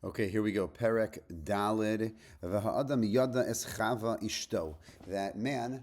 Okay, here we go. Perek Dalid. V'ha'adam yada es chava ishto. That man,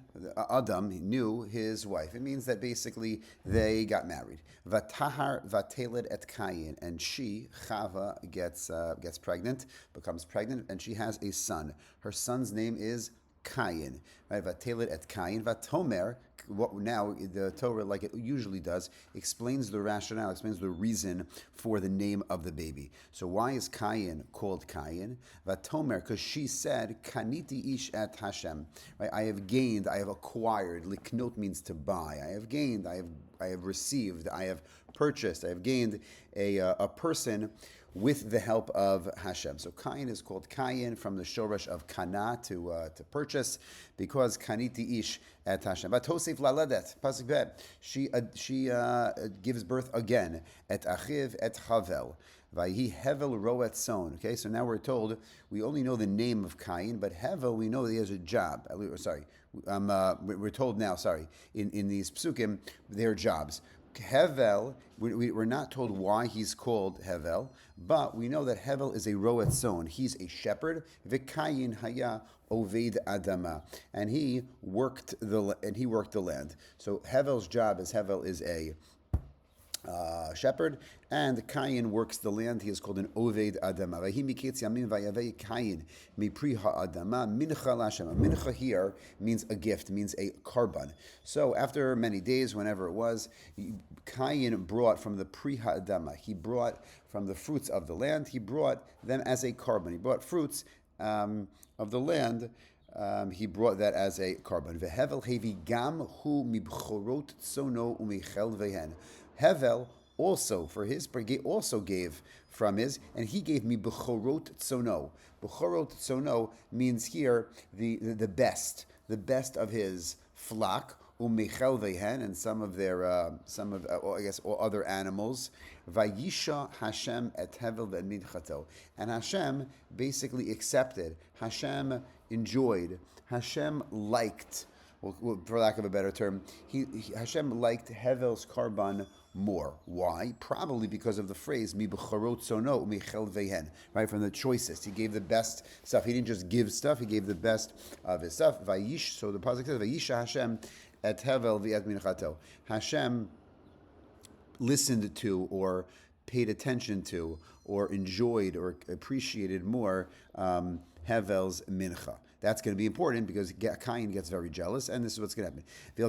Adam, knew his wife. It means that basically they got married. Vatahar vateled et Kayin, and she, Chava, gets pregnant, becomes pregnant, and she has a son. Her son's name is Kayin, right? Vatelet et Kayin, vatomer. What now the Torah, like it usually does, explains the rationale, explains the reason for the name of the baby. So why is Kayin called Kayin? Vatomer, because she said, "Kaniti ish et Hashem." Right? I have gained, I have acquired. Liknot means to buy. I have gained, I have received, I have purchased, I have gained a person with the help of Hashem. So Kayin is called Kayin from the shoresh of kana, to purchase, because kaniti ish et Hashem. Vatosef laladet pasuk bet. She gives birth again et achiv et chavel. Vayhi hevel roet son. Okay, so now we're told we only know the name of Kayin, but Hevel we know that he has a job. Sorry, we're told now. Sorry, in these psukim, their jobs. Hevel, we're not told why he's called Hevel, but we know that Hevel is a roet son. He's a shepherd. V'kayin haya oved adama, and he worked the land. So Hevel's job is a shepherd, and Kayin works the land. He is called an Oved Adama. Kayin mipri ha'adama mincha l'Hashem. A mincha here means a gift, means a korban. So after many days, whenever it was, Kayin brought from the pri ha'adama. He brought from the fruits of the land. He brought them as a korban. He brought fruits of the land. He brought that as a korban. Vehevel hevi gam hu mibchorot tzono umichel vehen. Hevel also gave from his, and he gave me bechorot tzono. Bechorot tzono means here the best of his flock. Umichel vehen, and some of other animals. Vayisha Hashem et Hevel ve'minchato, and Hashem basically accepted. Hashem enjoyed. Hashem liked. Well, for lack of a better term, Hashem liked Hevel's korban more. Why? Probably because of the phrase "mi b'charot sono u'michel vehen," right? From the choicest, he gave the best stuff. He didn't just give stuff; he gave the best of his stuff. Vayish. So the pasuk says, "Vayisha Hashem et Hevel v'et minchato." Hashem listened to, or paid attention to, or enjoyed, or appreciated more Hevel's mincha. That's going to be important because Kayin gets very jealous, and this is what's going to happen. He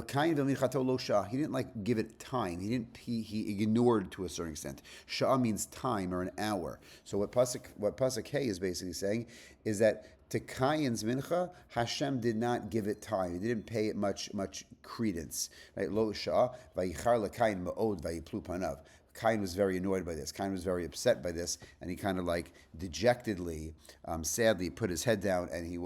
didn't give it time. He ignored to a certain extent. Shah means time or an hour. So what pasuk Hey is basically saying is that to Kayin's mincha, Hashem did not give it time. He didn't pay it much credence. Right? Lo shah vayichar lekayin ma'od vayiplu panav. Kain was very annoyed by this. Kain was very upset by this, and he kind of dejectedly, sadly, put his head down, and he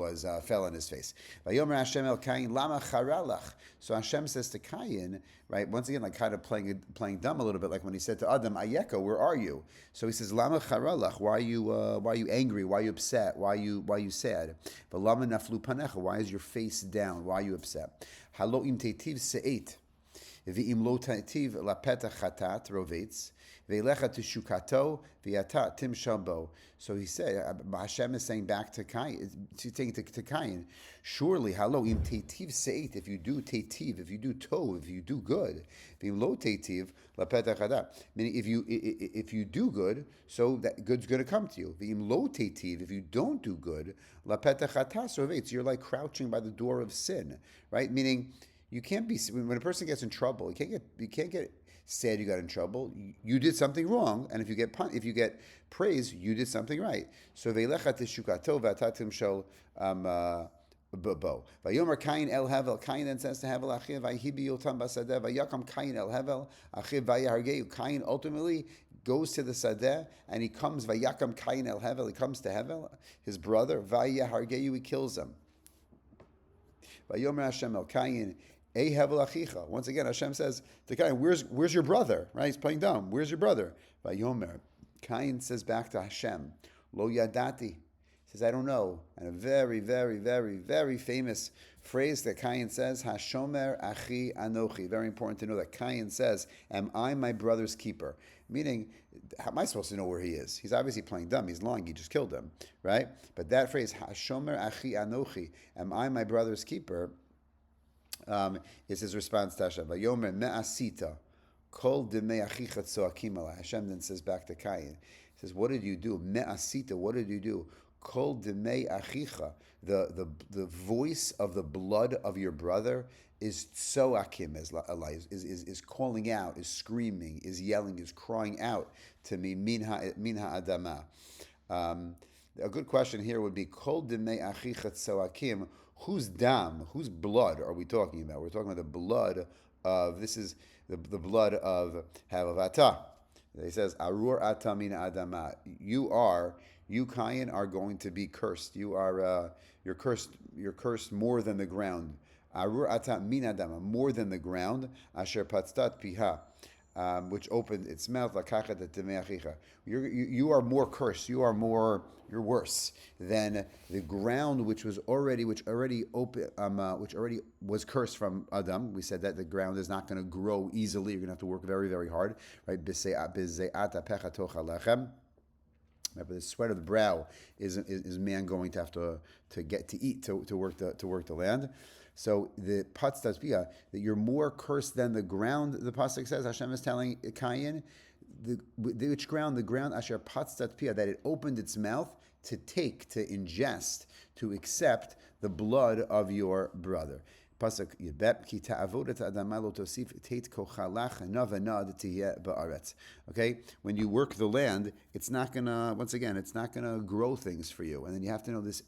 fell on his face. Vayomer Hashem el Kain lama charalach. So Hashem says to Kain, right? Once again, kind of playing dumb a little bit, like when he said to Adam, Ayeka, where are you? So he says, lama charalach. Why are you angry? Why are you upset? Why are you sad? But lama naflu panecha. Why is your face down? Why are you upset? Halo im tetiv se'et. V'im lo ta'tiv lapetach chatat rovetz ve'lecha tishukato v'yata timshambo. So he said, Hashem is saying back to Kain, to Kain, surely halo im tetiv seit, if you do tetiv, if you do tov, if you do good, v'im lo tetiv lapetach chatat. Meaning, if you do good, so that good's going to come to you. V'im lo tetiv, if you don't do good, lapetach chatat rovetz, you're like crouching by the door of sin, right? Meaning, you can't be, when a person gets in trouble, you can't get sad you got in trouble. You did something wrong, and if you get praise, you did something right. So ve'lecha tishukato v'atatim shel bo. Vayomer Kain el Hevel. Kain then says to Hevel, Achiv vayihibi yotam basadeh vayakam Kain el Hevel. Achiv vayahargeu. Kain ultimately goes to the sadeh, and he comes vayakam Kain el Hevel. He comes to Hevel, his brother. Vayahargeu. He kills him. Vayomer Hashem el Kain. Once again, Hashem says to Kain, where's your brother? Right? He's playing dumb. Where's your brother? Vayomer. Kain says back to Hashem, Lo yadati. He says, I don't know. And a very, very, very, very famous phrase that Cain says, Hashomer achi anochi. Very important to know that Cain says, am I my brother's keeper? Meaning, how am I supposed to know where he is? He's obviously playing dumb. He's lying. He just killed him, right? But that phrase, Hashomer achi anochi, am I my brother's keeper, is his response to Hashem. Vayomer me'asita kol demei achicha tzoakim alai. Hashem then says back to Cain. He says, what did you do? Me'asita, what did you do? Kol demei achicha. The voice of the blood of your brother is tzoakim, is calling out, is screaming, is yelling, is crying out to me, min ha'adama. A good question here would be, Kol demei achicha tzoakim, whose dam, whose blood are we talking about? We're talking about the blood of, this is the blood of Havavata. He says, Arur ata min adama. You Cain are going to be cursed. You're cursed more than the ground. Arur ata min adama, more than the ground. Asher patstat piha. Which opened its mouth. You are more cursed. You're worse than the ground which already was cursed from Adam. We said that the ground is not going to grow easily. You're going to have to work very, very hard, right? Remember, the sweat of the brow is man going to have to get to eat to work the land. So the Patz Tazpia, that you're more cursed than the ground, the Pasuk says, Hashem is telling Cain, which ground? The ground, Asher Patz Tazpia, that it opened its mouth to ingest, to accept the blood of your brother. Pasuk Yibet, Ki ta'avodat adama lo tosif teit kochalach navanad tiyeh ba'aretz. Okay, when you work the land, it's not gonna grow things for you. And then you have to know this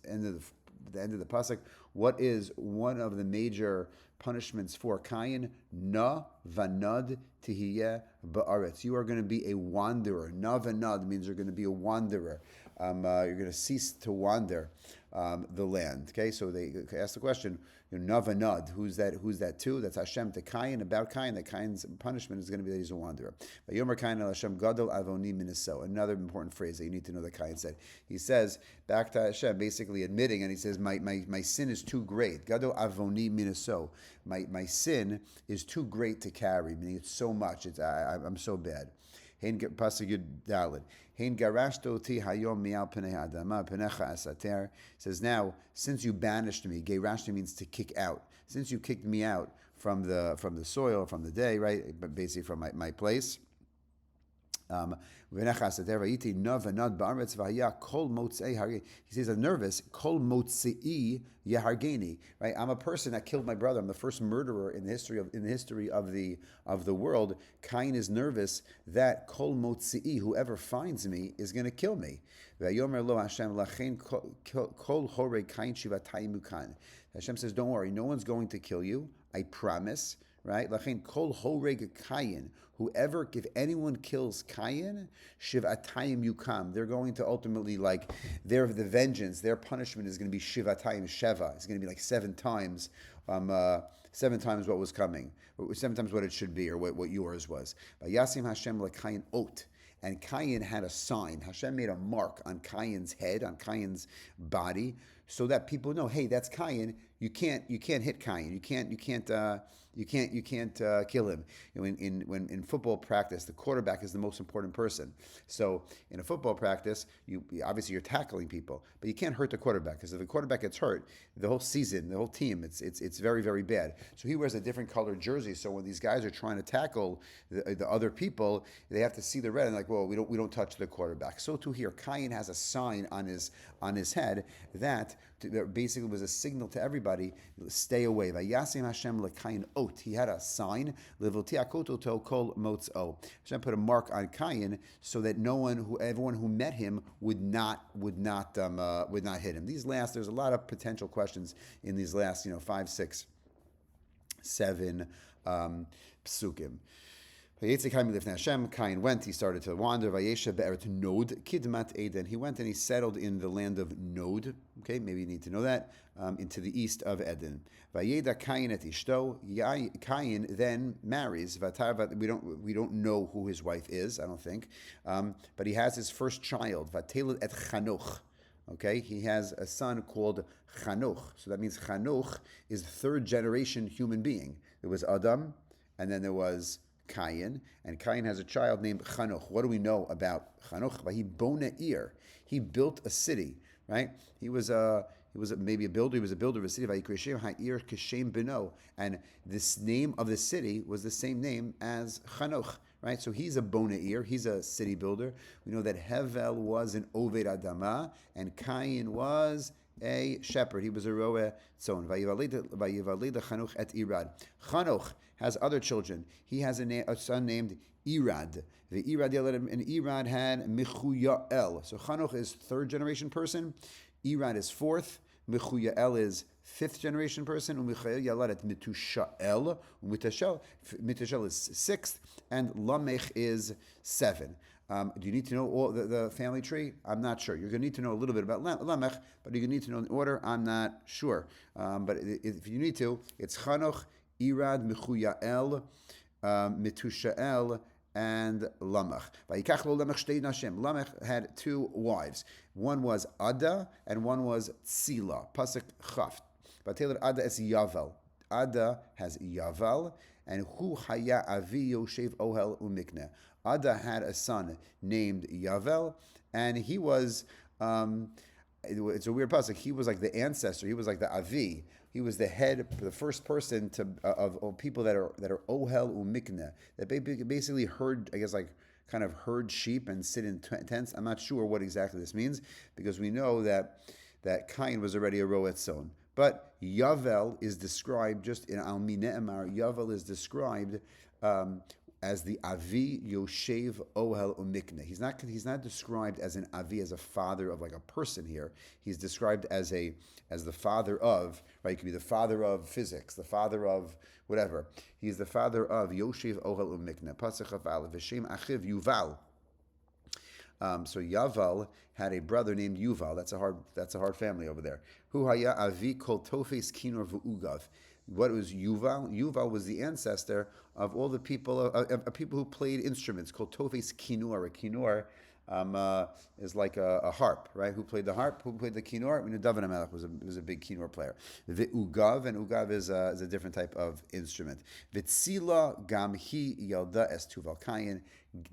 the end of the pasuk. What is one of the major punishments for Cain? Na vanad tihiyeh ba'aretz. You are going to be a wanderer. Na vanad means you're going to be a wanderer. You're going to cease to wander the land. Okay, so they ask the question, na vanad, who's that to? That's Hashem to Cain, about Cain, that Cain's punishment is going to be that he's a wanderer. Vayomer Cain el Hashem gadol avoni minaso. Another important phrase that you need to know that Cain said. He says back to Hashem, basically admitting, and he says, my sin is too great. Gadol avoni minaso. My sin is too great to carry, meaning it's so much. I'm so bad. Pasuk Yud Daled. Hein garashto ti hayom mi'al penei ha'adama penecha asater. Says, now, since you banished me, gerashto means to kick out. Since you kicked me out from the soil, from the day, right? But basically from my place. He says, I'm nervous. Kol motzei yahargeni. Right? I'm a person that killed my brother. I'm the first murderer in the history of the world. Cain is nervous that kol motzei, whoever finds me, is going to kill me. Hashem says, don't worry, no one's going to kill you. I promise. Right? Lachein kol horeg Cain. Whoever, if anyone kills Cain, shivatayim yukam. They're going to ultimately, the vengeance, their punishment is going to be shivatayim sheva. It's going to be like 7 times, 7 times what was coming, 7 times what it should be, or what yours was. Yasim Hashem leCain ot. And Cain had a sign. Hashem made a mark on Cain's head, on Cain's body, so that people know, hey, that's Cain. You can't hit Cain. You can't kill him. In football practice, the quarterback is the most important person. So in a football practice, obviously you're tackling people, but you can't hurt the quarterback, because if the quarterback gets hurt, the whole season, the whole team, it's very, very bad. So he wears a different colored jersey. So when these guys are trying to tackle the other people, they have to see the red and well, we don't touch the quarterback. So too here, Cain has a sign on his head that basically was a signal to everybody, stay away. Vayasim Hashem leCain ot. He had a sign. Levoti kol motzo. Hashem put a mark on Cain so that everyone who met him would not hit him. There's a lot of potential questions in these last 5, 6, 7 psukim. Cain went, he started to wander. Vayesha be'eret Nod, kidmat Eden. He went and he settled in the land of Nod. Okay, maybe you need to know that. Into the east of Eden. Vayeda Cain et ishto. Cain then marries. We don't know who his wife is, I don't think. But he has his first child. Vateled et Chanoch. Okay, he has a son called Chanoch. So that means Chanoch is third generation human being. There was Adam, and then there was Cain, and Cain has a child named Chanoch. What do we know about Chanoch? He bona ir. He built a city, right? He was maybe a builder. He was a builder of a city. Vayikreshem ha'ir kishem beno, and this name of the city was the same name as Chanoch. Right, so he's a bonair, he's a city builder. We know that Hevel was an Oved Adama, and Cain was a shepherd. He was a roeh tzon. Vayivaled Chanoch et Irad. Chanoch has other children. He has a son named Irad. The Irad and Irad had Michuyael. So Chanoch is third generation person. Irad is fourth. Michuyael is fifth generation person. Umichael Yaladet Mitushael. Mitushael is sixth, and Lamech is seven. Do you need to know all the family tree? I'm not sure. You're going to need to know a little bit about Lamech, but you're going to need to know the order. I'm not sure. But if you need to, it's Chanoch, Irad, Michuyael, Mitushael, and Lamech. Lamech had two wives. One was Ada and one was Tzila. Pasuk Chaf. But Taylor Ada is Yavel. Ada has Yavel, and Hu Haya Avi Yoshev Ohel Umikne. Ada had a son named Yavel, and he was. It's a weird pasuk. He was like the ancestor. He was like the Avi. He was the head, the first person of people that are Ohel Umikne, that basically herd, I guess, like kind of herd sheep and sit in tents. I'm not sure what exactly this means, because we know that Cain was already a roeh tzon. But Yavel is described just in Al Mine'emar. Yavel is described as the Avi Yoshev Ohel Umikne. He's not described as an Avi, as a father of like a person here. He's described as the father of, right? He could be the father of physics, the father of whatever. He's the father of Yoshev Ohel Umikne. Pasach Aval V'Shem Achiv Yuval. So Yaval had a brother named Yuval. That's a hard family over there. Hu haya avi kol tofes kinor v'ugav. What was Yuval? Yuval was the ancestor of all the people of people who played instruments called tofes kinor. A kinor is like a harp, right? Who played the harp? Who played the kinor? I mean, David HaMelech was a big kinor player. The ugav, and ugav is a different type of instrument. Vitzila gam hi yalda es Tuval Kayin.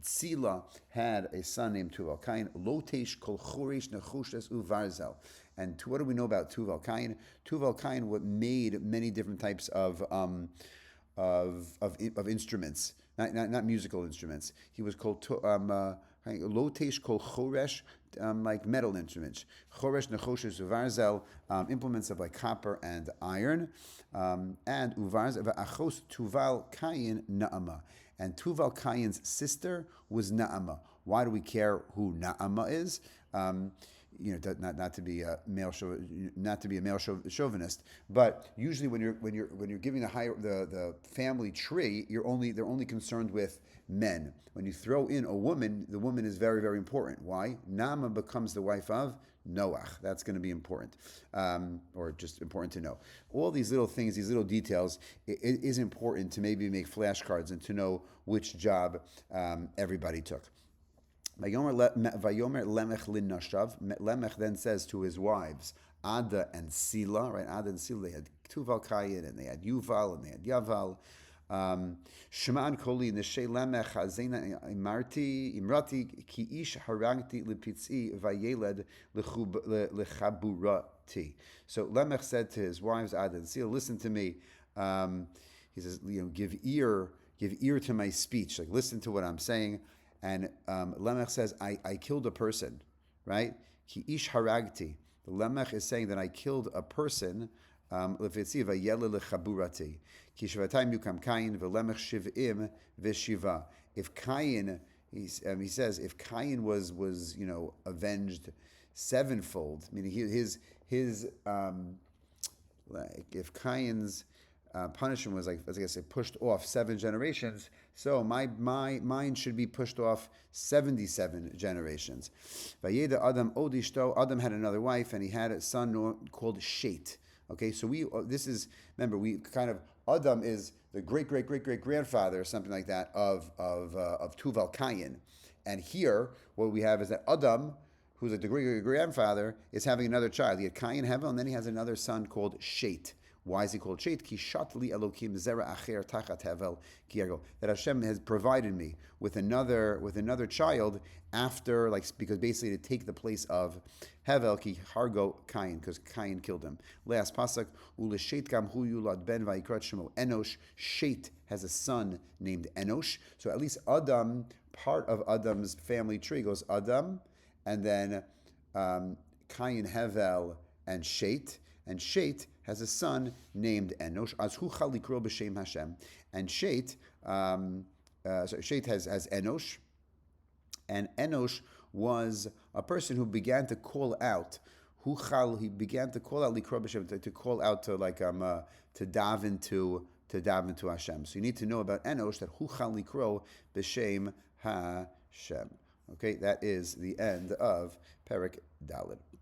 Tzila had a son named Tuval Kayin. Lotesh kol choresh nechoshes uvarzel. And what do we know about Tuval Kayin? Tuval Kayin made many different types of instruments, not musical instruments. He was called Lotesh kol choresh, like metal instruments. Choresh nechoshes uvarzel, implements of like copper and iron, and uvarzel achos Tuval Kayin Naama. And Tuval Kayin's sister was Naama. Why do we care who Naama is? Not to be a male chauvinist, but usually when you're giving the family tree, they're only concerned with men. When you throw in a woman, the woman is very, very important. Why? Naama becomes the wife of Noach. That's going to be important, or just important to know. All these little things, these little details, it is important to maybe make flashcards and to know which job everybody took. Vayomer Lemech lin nashav. Lemech then says to his wives, Ada and Sila, right? Ada and Sila, they had Tuval Kayin, and they had Yuval, and they had Yaval. Shema'an koli neshe Lemech hazena imrati ki ish haragti lepitzi vayeled lechaburati. So Lemech said to his wives, Ada and Sila, listen to me. He says, give ear to my speech. Like, listen to what I'm saying. And Lemech says, I killed a person, right? Ki ish haragti. The Lemech is saying that I killed a person. Lefetzi vayele lechaburati. Ki shvatayim yukam Kayin v'Lemech shiv'im v'shiva. If Kayin, he says, if Kayin was avenged sevenfold, meaning his like if Kayin's punishment was, like, as I say, pushed off 7 generations, so mine should be pushed off 77 generations. Vayeda Adam odishto. Adam had another wife, and he had a son called Shet. Okay, so remember, we kind of, Adam is the great grandfather or something like that of Tuval Kayin, and here what we have is that Adam who's like the great grandfather, is having another child. He had Cain, Hevel, and then he has another son called Shet. Why is he called Shet? Ki shatli Elokim zera acher tachat Hevel ki ergo. That Hashem has provided me with another child after, like, because basically to take the place of Hevel ki hargo Cain, because Cain killed him. Last pasuk u'leshet gam hu yulad ben vayikrat shemo Enosh. Shet has a son named Enosh. So at least Adam, part of Adam's family tree goes Adam, and then Cain, Hevel, and Shet. And Shet has a son named Enosh. Azhu chalikro b'shem Hashem. And Shet, so Shet has Enosh, and Enosh was a person who began to call out. He began to call out likro b'shem, to call out to daven to Hashem. So you need to know about Enosh that hu chalikro b'shem Hashem. Okay, that is the end of Perek Dalet.